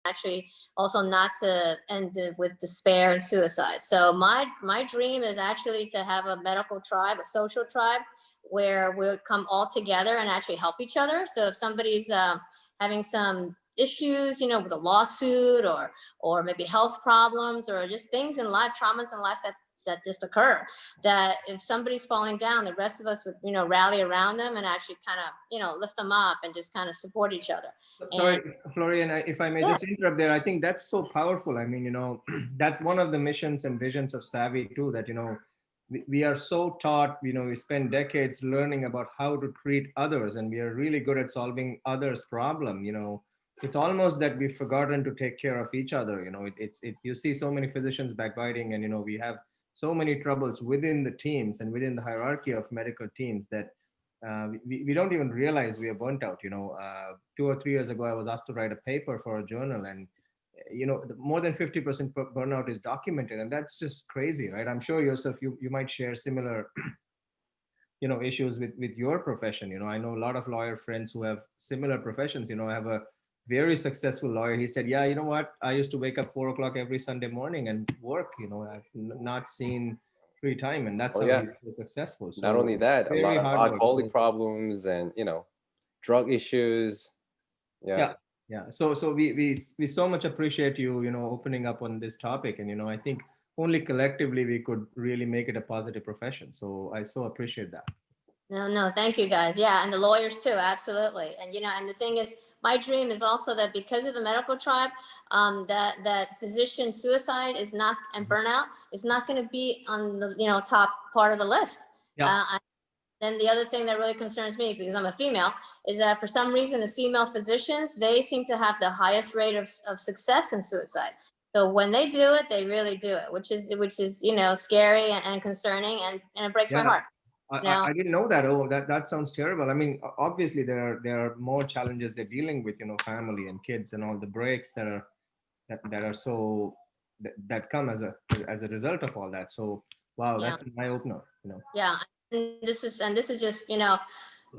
actually also not to end with despair and suicide. So my dream is actually to have a medical tribe, a social tribe, where we'll come all together and actually help each other. So if somebody's having some issues, with a lawsuit or maybe health problems or just things in life, traumas in life that just occur, that if somebody's falling down, the rest of us would, rally around them and actually kind of, lift them up and just kind of support each other. Sorry, Florian, if I may just interrupt there, I think that's so powerful. I mean, that's one of the missions and visions of Savvy too, that, we are so taught, we spend decades learning about how to treat others, and we are really good at solving others' problem. It's almost that we've forgotten to take care of each other. You see so many physicians backbiting, and, we have so many troubles within the teams and within the hierarchy of medical teams that we don't even realize we are burnt out. 2 or 3 years ago, I was asked to write a paper for a journal, and more than 50% burnout is documented, and that's just crazy, right? I'm sure, Yosef, you might share similar issues with your profession. I know a lot of lawyer friends who have similar professions. I have a very successful lawyer. He said, yeah, you know what, I used to wake up 4 o'clock every Sunday morning and work. I've not seen free time, and that's how he's so successful. So not only that, a lot of alcoholic problems and drug issues. Yeah. So we so much appreciate you opening up on this topic, and I think only collectively we could really make it a positive profession. So I so appreciate that. No, thank you guys. Yeah, and the lawyers too, absolutely. And and the thing is, my dream is also that because of the medical tribe, that physician suicide is not, and burnout is not going to be on the top part of the list. Yeah. Then the other thing that really concerns me, because I'm a female, is that for some reason the female physicians, they seem to have the highest rate of success in suicide. So when they do it, they really do it, which is scary and concerning, and it breaks my heart. I didn't know that. Oh, that sounds terrible. I mean, obviously there are more challenges they're dealing with, family and kids and all the breaks that are so that come as a result of all that. So wow, that's an eye opener. Yeah, and this is just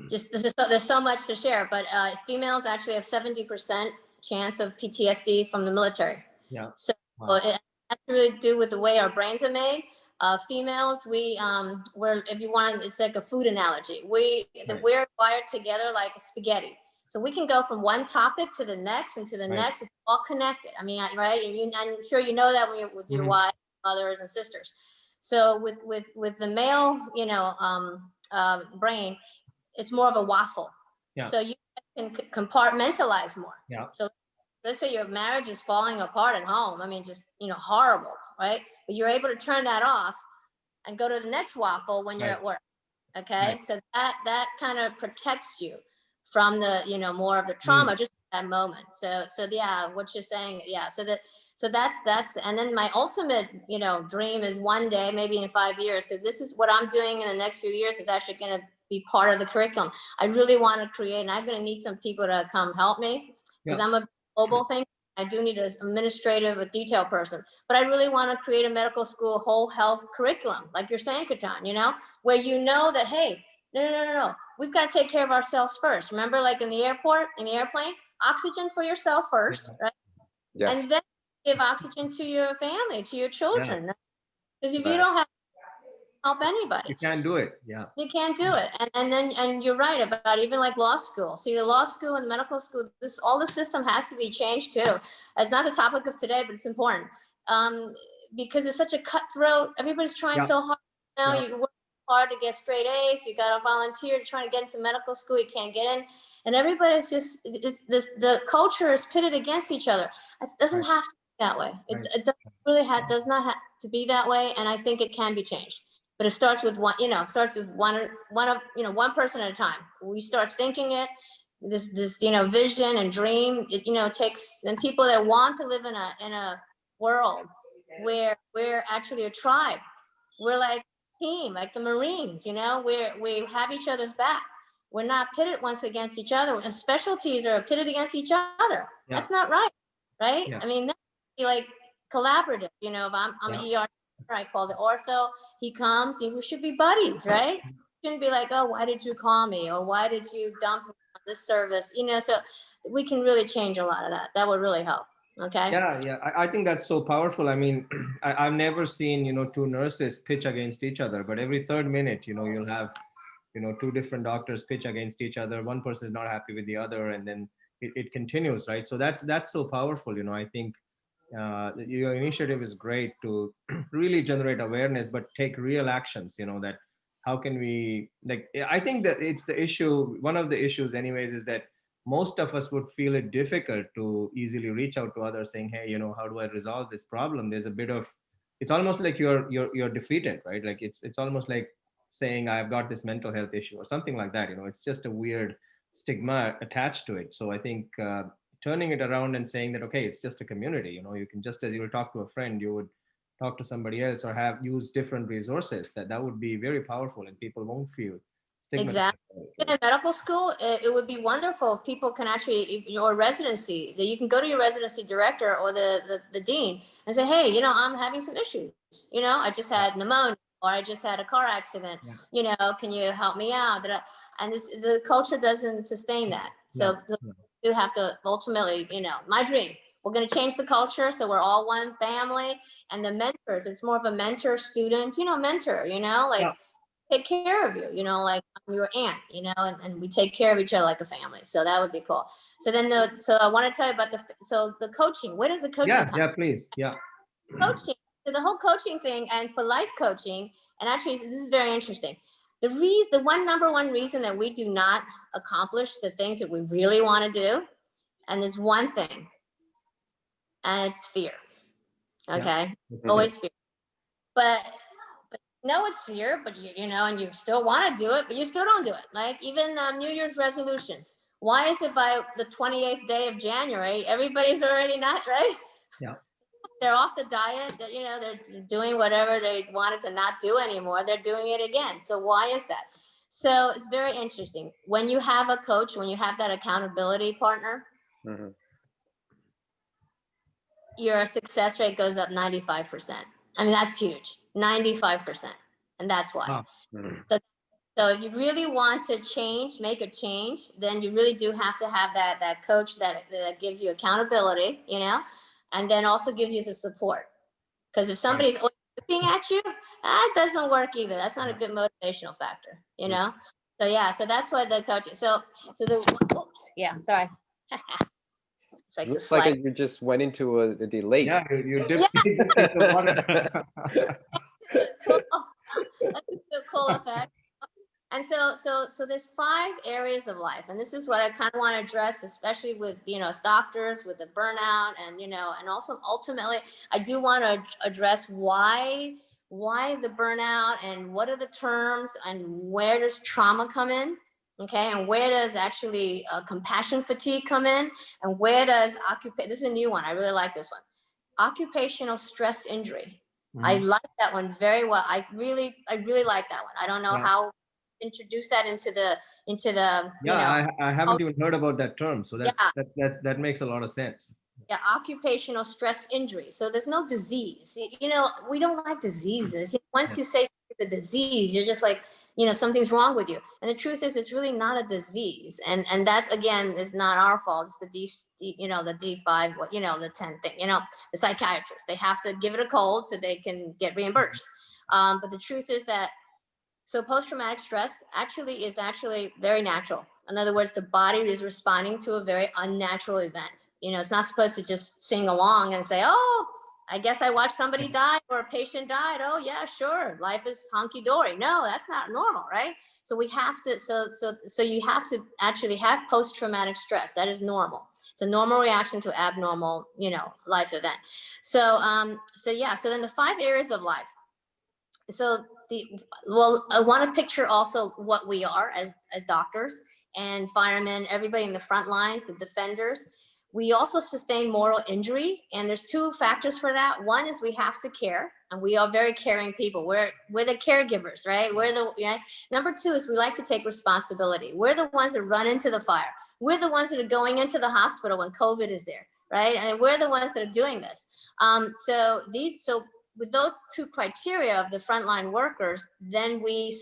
there's so much to share. But females actually have 70% chance of PTSD from the military. Yeah. So it has to really do with the way our brains are made. Females, we're, if you want, it's like a food analogy. We're wired together like spaghetti. So we can go from one topic to the next and to the next. It's all connected. I mean, right? And I'm sure you know that when you're with your wife, mothers, and sisters. So with the male, brain, it's more of a waffle. Yeah. So you can compartmentalize more. Yeah. So let's say your marriage is falling apart at home. I mean, just horrible, right? But you're able to turn that off and go to the next waffle when you're at work. Okay, so that kind of protects you from the more of the trauma just at that moment. So yeah, what you're saying, yeah. So that's and then my ultimate dream is one day, maybe in 5 years, because this is what I'm doing in the next few years is actually going to be part of the curriculum. I really want to create, and I'm going to need some people to come help me because I'm a global thing. I do need an administrative, a detail person, but I really want to create a medical school whole health curriculum, like you're saying, Ketan, where that, hey, no, we've got to take care of ourselves first. Remember, like in the airport, in the airplane, oxygen for yourself first, right? Yes. And then give oxygen to your family, to your children. Because if you don't have help anybody, you can't do it. Yeah, you can't do it. And you're right about even like law school. See, the law school and medical school, all the system has to be changed too. It's not the topic of today, but it's important because it's such a cutthroat. Everybody's trying so hard now. You work hard to get straight A's. You got to volunteer to try to get into medical school. You can't get in, and everybody's just the culture is pitted against each other. It doesn't have to be that way. It does not have to be that way, and I think it can be changed. But it starts with one, one person at a time. We start thinking it, this vision and dream. It takes, and people that want to live in a world where we're actually a tribe. We're like a team, like the Marines. We have each other's back. We're not pitted once against each other. And specialties are pitted against each other. Yeah. That's not right. Yeah. I mean, that should be like collaborative. If I'm an ER. I call the ortho, he comes, we should be buddies, right? Shouldn't be like, oh, why did you call me? Or why did you dump me on this service? So we can really change a lot of that. That would really help. Okay. Yeah. I think that's so powerful. I mean, I've never seen, two nurses pitch against each other, but every third minute, you'll have, two different doctors pitch against each other. One person is not happy with the other, and then it continues, right? So that's so powerful. I think your initiative is great to really generate awareness, but take real actions. That how can we, like, I think that it's the issue. One of the issues, anyways, is that most of us would feel it difficult to easily reach out to others, saying, hey, how do I resolve this problem? There's a bit of, it's almost like you're defeated, right? Like it's almost like saying I've got this mental health issue or something like that. It's just a weird stigma attached to it. So I think turning it around and saying that, okay, it's just a community. You can, just as you will talk to a friend, you would talk to somebody else, or have use different resources. That would be very powerful, and people won't feel stigmatized. Exactly. In medical school, it would be wonderful if people can actually, your residency, that you can go to your residency director or the dean and say, hey, I'm having some issues. I just had pneumonia, or I just had a car accident. Can you help me out? And the culture doesn't sustain that. So you have to ultimately, my dream, we're going to change the culture so we're all one family. And the mentors, it's more of a mentor student, mentor, take care of you, like I'm your aunt, and we take care of each other like a family. So that would be cool. So then so I want to tell you about the coaching. Where does the coaching come? Yeah, please. Yeah. Coaching. So the whole coaching thing, and for life coaching, and actually this is very interesting. The number one reason that we do not accomplish the things that we really want to do, and there's one thing, and it's fear. Okay. It's always fear. But it's fear, but and you still want to do it, but you still don't do it. Like even New Year's resolutions. Why is it by the 28th day of January, everybody's already not, right? Yeah. They're off the diet. They're doing whatever they wanted to not do anymore. They're doing it again. So why is that? So it's very interesting. When you have a coach, when you have that accountability partner, your success rate goes up 95%. I mean, that's huge, 95%. And that's why. So if you really want to make a change, then you really do have to have that coach that gives you accountability, and then also gives you the support. Because if somebody's whipping at you, that doesn't work either. That's not a good motivational factor, So yeah, so that's why the coach. Sorry. It's like looks like you just went into the lake. Yeah, you dipped into the water. Cool. That's a cool effect. And so there's 5 areas of life, and this is what I kind of want to address, especially with as doctors, with the burnout, and and also ultimately I do want to address why the burnout, and what are the terms, and where does trauma come in, okay, and where does actually compassion fatigue come in, and where does this is a new one, I really like this one, occupational stress injury. I like that one very well. I really like that one. I don't know how introduce that into the I haven't even heard about that term, so that makes a lot of sense. Occupational stress injury. So there's no disease. We don't like diseases. Once you say it's a disease, you're just like, something's wrong with you. And the truth is, it's really not a disease. And that again is not our fault. It's the the D5, the 10 thing. The psychiatrists, they have to give it a cold so they can get reimbursed. But the truth is that post-traumatic stress is actually very natural. In other words, the body is responding to a very unnatural event. It's not supposed to just sing along and say, oh, I guess I watched somebody die or a patient died. Oh yeah, sure. Life is hunky-dory. No, that's not normal, right? So we have to, so you have to actually have post-traumatic stress. That is normal. It's a normal reaction to abnormal, life event. So then the 5 areas of life. So I want to picture also what we are as doctors and firemen, everybody in the front lines, the defenders. We also sustain moral injury, and there's 2 factors for that. One is we have to care, and we are very caring people. We're the caregivers, right? Number 2 is we like to take responsibility. We're the ones that run into the fire. We're the ones that are going into the hospital when COVID is there, right? And we're the ones that are doing this. So with those 2 criteria of the frontline workers, then we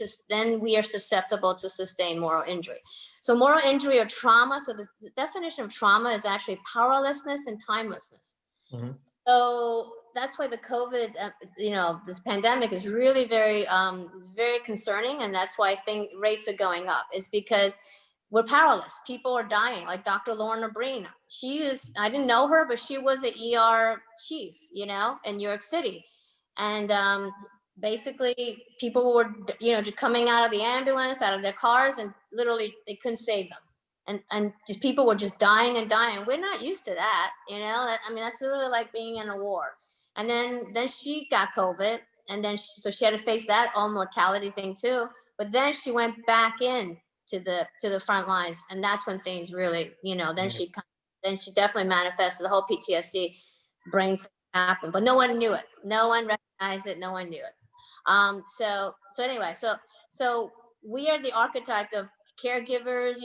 are susceptible to sustain moral injury. So moral injury or trauma. So the definition of trauma is actually powerlessness and timelessness. So that's why the COVID, this pandemic is really is very concerning. And that's why I think rates are going up. It's because we're powerless. People are dying. Like Dr. Lorna Breen, I didn't know her, but she was an ER chief, in New York City. And basically people were, coming out of the ambulance, out of their cars, and literally they couldn't save them. And just people were just dying and dying. We're not used to that, that's literally like being in a war. And then she got COVID, and then so she had to face that all mortality thing too. But then she went back in to the front lines, and that's when things really, then she definitely manifested the whole PTSD brain thing happened, but no one knew it. No one recognized it. No one knew it. So anyway, so we are the archetype of caregivers,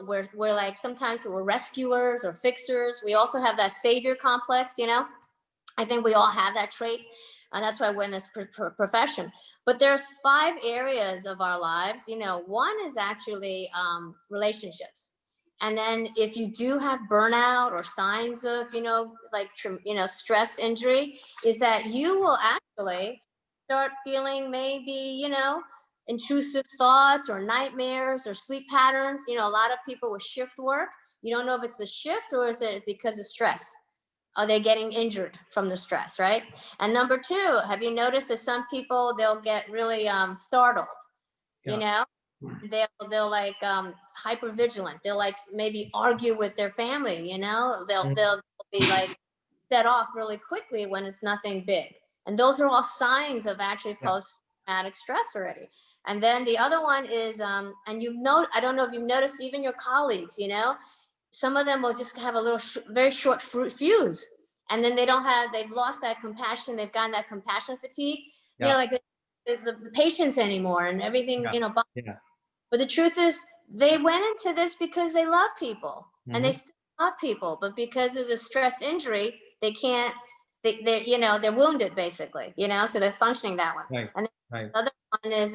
we're like, sometimes we're rescuers or fixers. We also have that savior complex, I think we all have that trait, and that's why we're in this profession. But there's 5 areas of our lives. One is actually relationships. And then if you do have burnout or signs of, stress injury, is that you will actually start feeling maybe, intrusive thoughts or nightmares or sleep patterns. A lot of people with shift work, you don't know if it's the shift or is it because of stress. Are they getting injured from the stress, right? And number 2, have you noticed that some people, they'll get really startled, they'll like hyper vigilant. They'll like maybe argue with their family, they'll be like set off really quickly when it's nothing big. And those are all signs of actually post-traumatic stress already. And then the other one is, and I don't know if you've noticed, even your colleagues, some of them will just have a little very short fuse, and then they've lost that compassion. They've gotten that compassion fatigue, like the patience anymore and everything, But the truth is, they went into this because they love people, and they still love people, but because of the stress injury, they can't. They're wounded basically, so they're functioning that way. Right. And Right. the other one is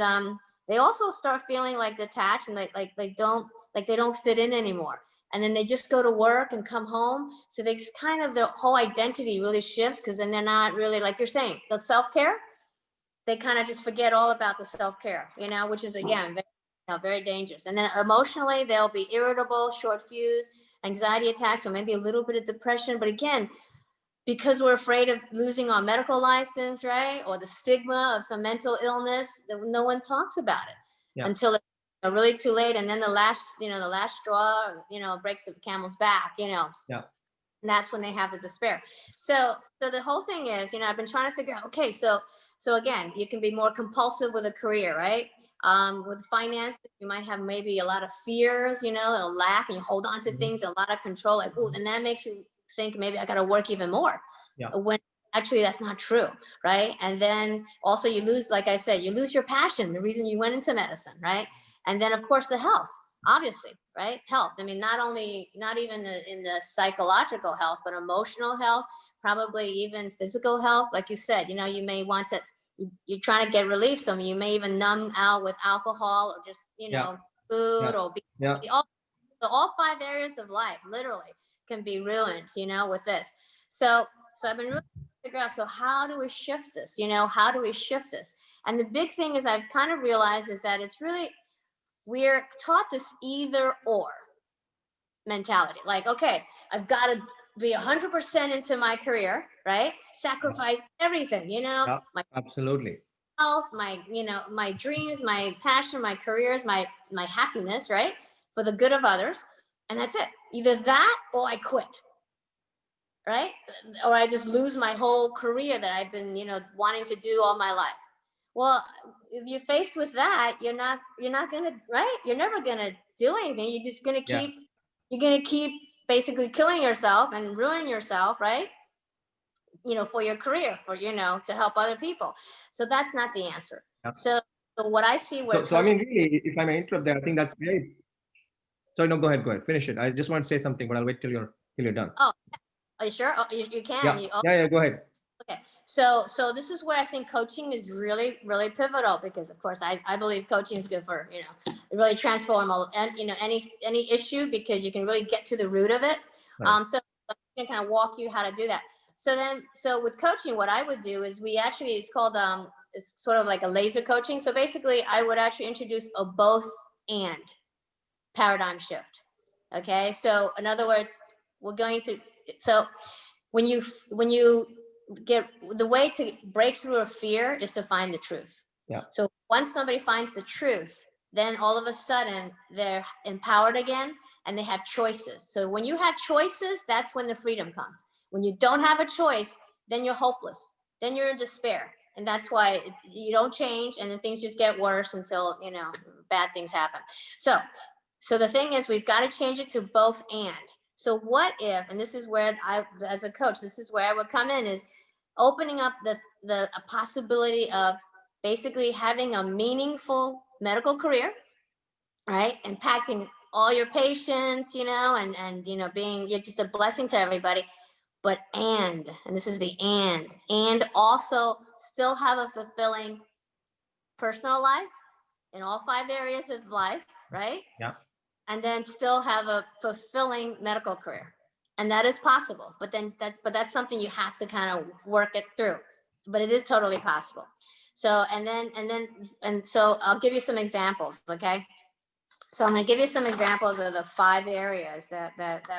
they also start feeling like detached, and they don't fit in anymore. And then they just go to work and come home. So they kind of, their whole identity really shifts, because then they're not really, like you're saying, the self-care. They kind of just forget all about the self-care, which is again very dangerous. And then emotionally, they'll be irritable, short fuse, anxiety attacks, or maybe a little bit of depression. But again, because we're afraid of losing our medical license, right? Or the stigma of some mental illness, no one talks about it until it's really too late. And then the last straw, breaks the camel's back, And that's when they have the despair. So the whole thing is, I've been trying to figure out, okay, so again, you can be more compulsive with a career, right? With finances, you might have maybe a lot of fears, a lack, and you hold on to things, a lot of control, like, ooh, and that makes you think maybe I got to work even more. When actually that's not true, right? And then also you lose, like I said, you lose your passion, the reason you went into medicine, right? And then of course the health, obviously, right? Health. I mean, not even in the psychological health, but emotional health, probably even physical health. Like you said, you may want to, you're trying to get relief. So you may even numb out with alcohol, or just, food, or all 5 areas of life literally can be ruined, with this. So I've been really figure out, so how do we shift this? How do we shift this? And the big thing is, I've kind of realized is that it's really, we're taught this either or mentality. Like, okay, I've got to be 100% into my career, right? Sacrifice everything, my Absolutely. health, my dreams, my passion, my careers, my happiness, right? For the good of others. And that's it. Either that or I quit. Right? Or I just lose my whole career that I've been, wanting to do all my life. Well, if you're faced with that, you're not gonna, right? You're never gonna do anything. You're just gonna keep basically killing yourself and ruin yourself, right? For your career, for to help other people. So that's not the answer. So what I see where so I mean, really, if I may interrupt there, I think that's great. Sorry, no, go ahead, finish it. I just want to say something, but I'll wait till you're done. Oh, are you sure? Oh, you can. Yeah, go ahead. Okay, so this is where I think coaching is really, really pivotal, because of course I believe coaching is good for, really transform any issue, because you can really get to the root of it. Right. So I'm going to kind of walk you how to do that. So with coaching, what I would do is it's called, it's sort of like a laser coaching. So basically I would actually introduce a both and paradigm shift. Okay. So in other words, so when you get, the way to break through a fear is to find the truth. Yeah. So once somebody finds the truth, then all of a sudden they're empowered again and they have choices. So when you have choices, that's when the freedom comes. When you don't have a choice, then you're hopeless. Then you're in despair. And that's why you don't change, and then things just get worse until, bad things happen. So the thing is, we've got to change it to both and. So what if, and this is where as a coach, this is where I would come in, is opening up a possibility of basically having a meaningful medical career, right? Impacting all your patients, and being just a blessing to everybody. But and this is the and also still have a fulfilling personal life in all 5 areas of life, right? Yeah. And then still have a fulfilling medical career. And that is possible. But that's something you have to kind of work it through. But it is totally possible. So so I'll give you some examples, okay? So I'm going to give you some examples of the 5 areas that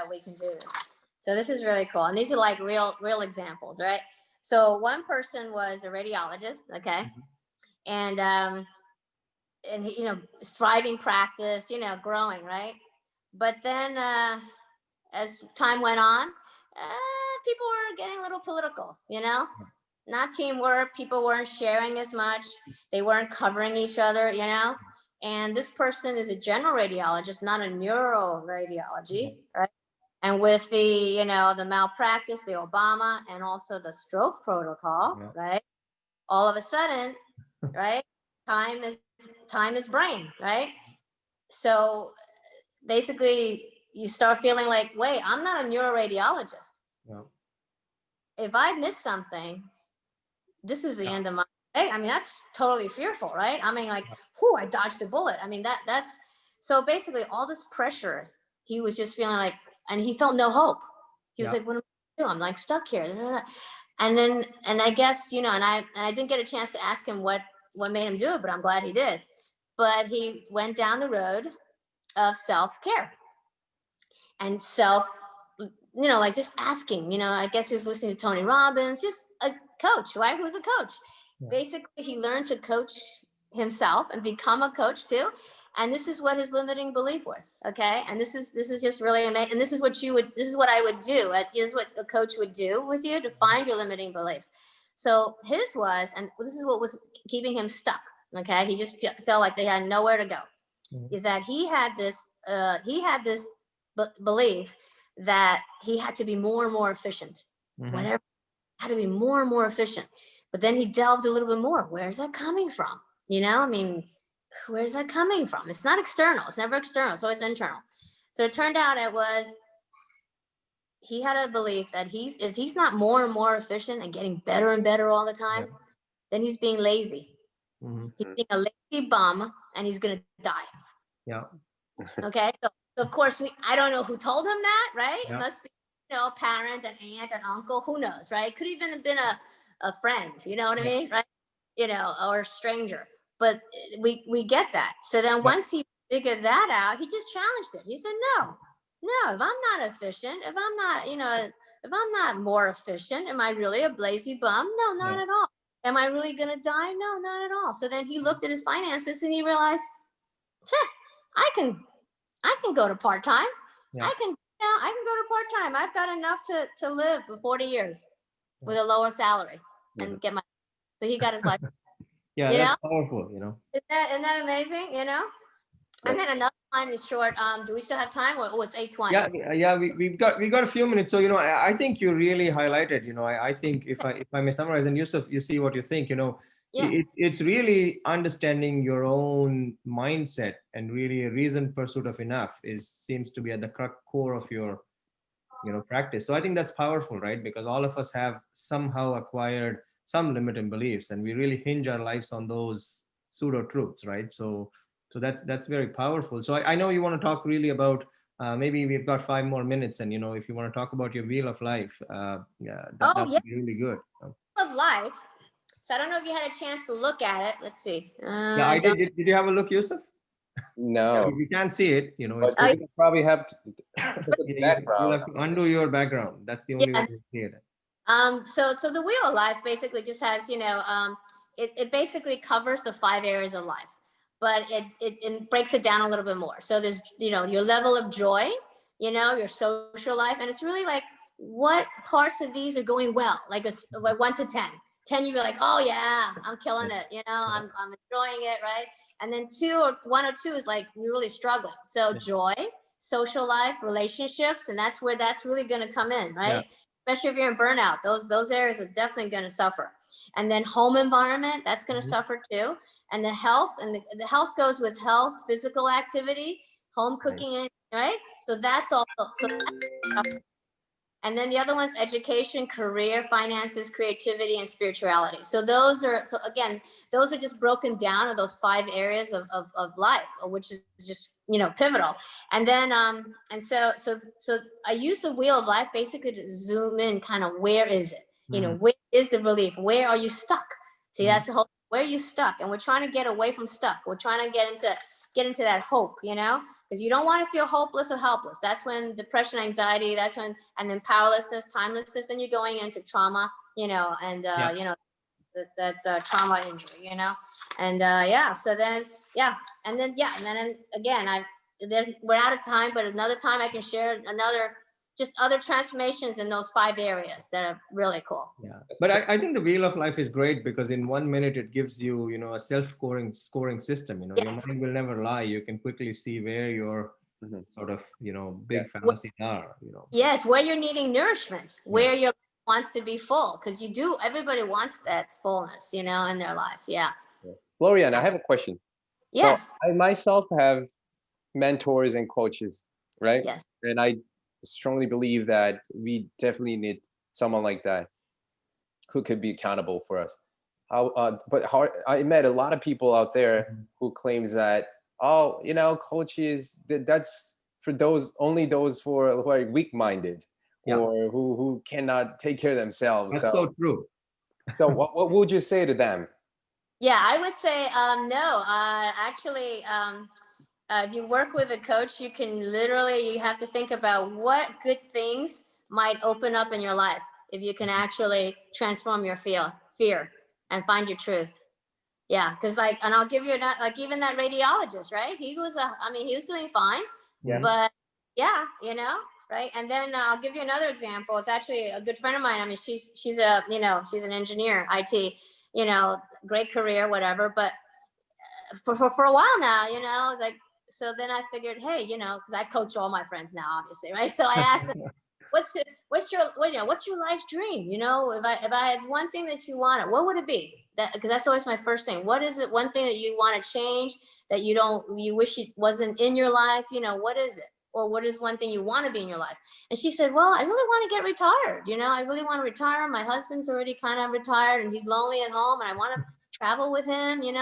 we can do this. So this is really cool. And these are like real examples, right? So one person was a radiologist, okay? And thriving practice, growing, right? But then as time went on, people were getting a little political, not teamwork. People weren't sharing as much. They weren't covering each other, and this person is a general radiologist, not a neuroradiology, right? And with the malpractice, the Obama, and also the stroke protocol, right? All of a sudden, right? Time is brain, right? So basically you start feeling like, wait, I'm not a neuroradiologist. Yeah. If I miss something, this is the end of my day. I mean, that's totally fearful, right? I mean, like, whew, I dodged a bullet. I mean, that's so basically all this pressure, he was just feeling like, and he felt no hope. He was like, what am I doing? I'm like stuck here. And I guess, and I didn't get a chance to ask him what made him do it, but I'm glad he did. But he went down the road of self-care and like just asking, I guess he was listening to Tony Robbins, just a coach, right? Who's a coach? Yeah. Basically, he learned to coach himself and become a coach too. And this is what his limiting belief was. Okay. And this is just really amazing. And this is what I would do. This is what a coach would do with you to find your limiting beliefs. So his was, and this is what was keeping him stuck. Okay. He just felt like they had nowhere to go. Mm-hmm. Is that he had this belief that he had to be more and more efficient. Mm-hmm. Whatever, had to be more and more efficient. But then he delved a little bit more. Where's that coming from? I mean, where's that coming from? It's not external. It's never external. It's always internal. So it turned out he had a belief that if he's not more and more efficient and getting better and better all the time, then he's being lazy. Mm-hmm. He's being a lazy bum, and he's going to die. Yeah. Okay. So of course, I don't know who told him that, right? Yeah. It must be, a parent, an aunt, an uncle, who knows, right? Could even have been a friend, you know what I mean? Right? Or a stranger. But we get that. So then once he figured that out, he just challenged it. He said, no, if I'm not efficient, if I'm not, if I'm not more efficient, am I really a lazy bum? No, not at all. Am I really going to die? No, not at all. So then he looked at his finances and he realized, I can go to part-time. Yeah. I can go to part-time. I've got enough to live for 40 years with a lower salary and get my, so he got his life. Yeah, that's powerful, Isn't that amazing, And then another one is short. Do we still have time? Or it's 8:20? Yeah, we got a few minutes. So, I think you really highlighted, I think if I may summarize, and Yosef, you see what you think, it's really understanding your own mindset, and really a reasoned pursuit of enough seems to be at the core of your practice. So I think that's powerful, right? Because all of us have somehow acquired some limiting beliefs, and we really hinge our lives on those pseudo truths, right? So that's very powerful. So I know you want to talk really about maybe we've got 5 more minutes, and if you want to talk about your wheel of life, that Oh, yeah, would be really good. of life. So I don't know if you had a chance to look at it. Let's see. Yeah, I did. Did you have a look, Yusuf? No. We can't see it. But It's you probably have to, it's a you'll background. have to undo your background. That's the only way to see it. So the wheel of life basically just has, it basically covers the 5 areas of life, but it breaks it down a little bit more. So there's, your level of joy, your social life, and it's really like what parts of these are going well, like like 1 to 10. 10, you'd be like, oh yeah, I'm killing it, I'm enjoying it, right? And then 1 or 2 is like you're really struggling. So joy, social life, relationships, and that's where that's really going to come in, right? Especially if you're in burnout, those areas are definitely going to suffer. And then home environment, that's going to suffer too. And the health, and the health goes with health, physical activity, home cooking, right? So that's also, and then the other one's education, career, finances, creativity, and spirituality. So those are, again, those are just broken down of those 5 areas of life, which is just, pivotal. And then, and so I use the wheel of life basically to zoom in kind of where is it? Where is the relief? Where are you stuck? See, that's the whole, where are you stuck? And we're trying to get away from stuck. We're trying to get into that hope, because you don't want to feel hopeless or helpless. That's when depression, anxiety, that's when, and then powerlessness, timelessness, then you're going into trauma, and, that trauma injury, and, so then, and then again, we're out of time, but another time I can share just other transformations in those 5 areas that are really cool. Yeah, but I think the wheel of life is great because in 1 minute it gives you, a scoring system. Your mind will never lie. You can quickly see where your sort of, big fallacies are. Yes, where you're needing nourishment, where your wants to be full, because everybody wants that fullness, in their life. Yeah. Florian, I have a question. Yes. So I myself have mentors and coaches, right? Yes. And I strongly believe that we definitely need someone like that who could be accountable for us. I met a lot of people out there who claims that, coaches, that's for only those who are weak-minded or who cannot take care of themselves. That's so true. So what would you say to them? Yeah, I would say no. Actually, if you work with a coach, you have to think about what good things might open up in your life if you can actually transform your fear and find your truth. Yeah, because and I'll give you even that radiologist, right? He was doing fine, but right? And then I'll give you another example. It's actually a good friend of mine. She's she's an engineer, IT, great career, whatever. But for a while now, so then I figured, hey, because I coach all my friends now, obviously, right? So I asked them, what's your life's dream? If I had one thing that you wanted, what would it be? Because that's always my first thing. What is it? One thing that you want to change that you wish it wasn't in your life? What is it? Or what is one thing you want to be in your life? And she said, well, I really want to get retired. I really want to retire. My husband's already kind of retired and he's lonely at home and I want to travel with him, And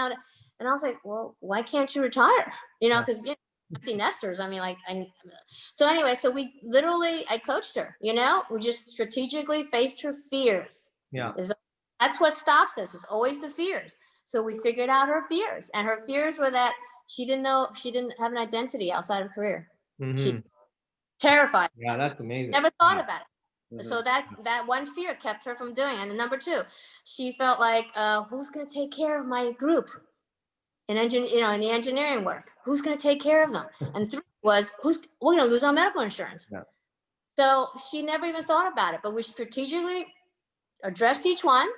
I was like, well, why can't you retire? Because empty nesters. So anyway, so I coached her, we just strategically faced her fears. Yeah. That's what stops us. It's always the fears. So we figured out her fears, and her fears were that she didn't have an identity outside of career. She terrified. Yeah, that's amazing. Never thought about it. So that one fear kept her from doing it. And number 2, she felt like, who's going to take care of my group in in the engineering work? Who's going to take care of them? And 3 was, we're going to lose our medical insurance. Yeah. So she never even thought about it, but we strategically addressed each one,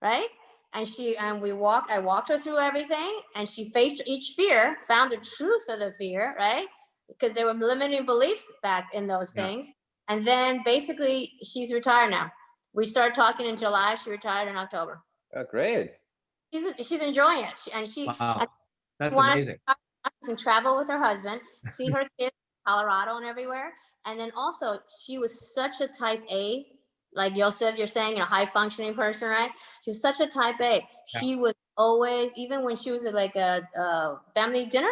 right? And I walked her through everything, and she faced each fear, found the truth of the fear, right? Because there were limiting beliefs back in those things. And then basically she's retired now. We started talking in July. She retired in October. Oh, great. She's enjoying it. Wow. That's amazing. She can travel with her husband, see her kids in Colorado and everywhere. And then also she was such a type A, like Yosef, you're saying, a high functioning person, right? She was such a type A. Yeah. She was always, even when she was at like a family dinner,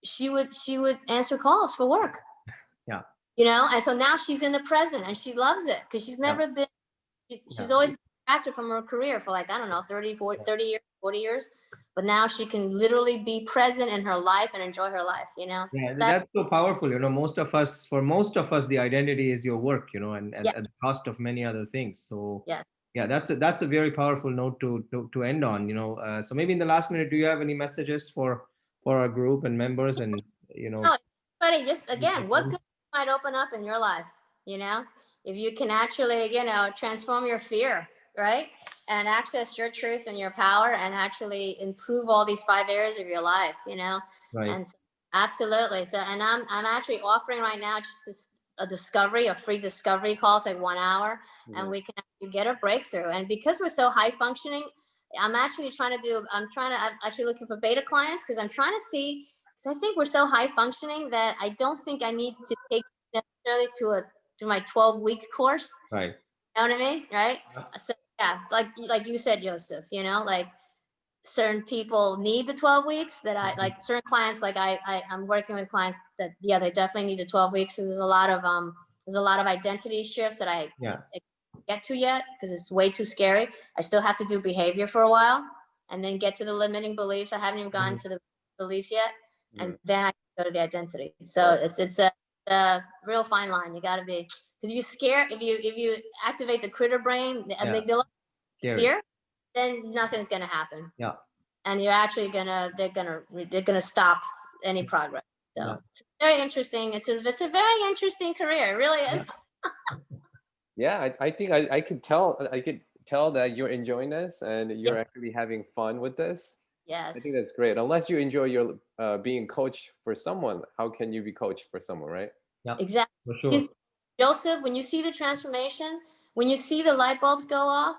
she would answer calls for work. you know, and so now she's in the present and she loves it because she's never been, she's always distracted from her career for like, I don't know, 30, 40, 30 years, 40 years. But now she can literally be present in her life and enjoy her life, you know? Yeah, So that's so powerful. You know, for most of us, the identity is your work, you know, and yeah, at the cost of many other things. So yeah. yeah, that's a very powerful note to end on, you know. So maybe in the last minute, do you have any messages for our group and members and, you know? No, but just again, what good might open up in your life, you know, if you can actually, you know, transform your fear, right? And access your truth and your power and actually improve all these 5 areas of your life, you know? Right. And so, absolutely. So, and I'm actually offering right now just this, a free discovery call. It's like 1 hour and we can actually get a breakthrough. And because we're so high functioning, I'm actually I'm actually looking for beta clients because I'm trying to see, because I think we're so high functioning that I don't think I need to take necessarily to my 12-week course. Right. You know what I mean? Right. Yeah. So yeah, like you said, Yosef, you know, like certain people need the 12 weeks that I like, certain clients, like I'm working with clients that, yeah, they definitely need the 12 weeks. So there's a lot of identity shifts that I get to yet because it's way too scary. I still have to do behavior for a while and then get to the limiting beliefs. I haven't even gotten to the beliefs yet. And then I go to the identity. So it's a real fine line. You got to be, because if you activate the critter brain, the amygdala, fear, then nothing's gonna happen. Yeah. And you're actually they're gonna stop any progress. So it's very interesting. It's a very interesting career. It really is. Yeah, I think I could tell that you're enjoying this and you're actually having fun with this. Yes. I think that's great. Unless you enjoy your being coached for someone, how can you be coached for someone, right? Yeah. Exactly. For sure. Joseph, when you see the transformation, when you see the light bulbs go off,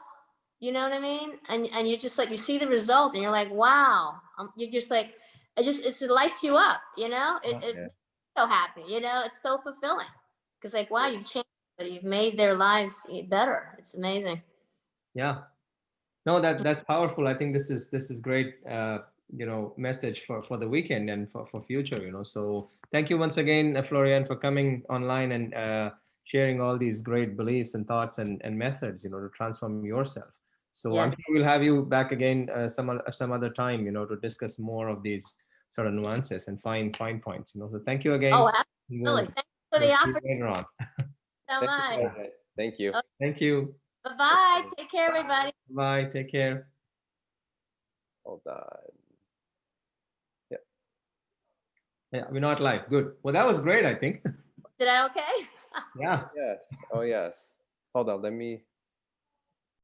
you know what I mean? And you're just like, you see the result and you're like, wow. You're just like, it lights you up, you know? It makes you so happy, you know? It's so fulfilling. Because like, wow, you've changed, but you've made their lives better. It's amazing. Yeah. No, that's powerful. I think this is great, you know, message for the weekend and for future, you know. So thank you once again, Florian, for coming online and sharing all these great beliefs and thoughts and methods, you know, to transform yourself. So I'm sure we'll have you back again some other time, you know, to discuss more of these sort of nuances and fine points, you know. So thank you again. Oh, absolutely. Thank you for the opportunity. Later on. So much. Thank you. Okay. Thank you. Bye-bye. Take care, everybody. Bye. Take care. Hold on. Yeah, we're not live. Good. Well, that was great, I think. Did I okay? Yeah. Yes. Oh, yes. Hold on. Let me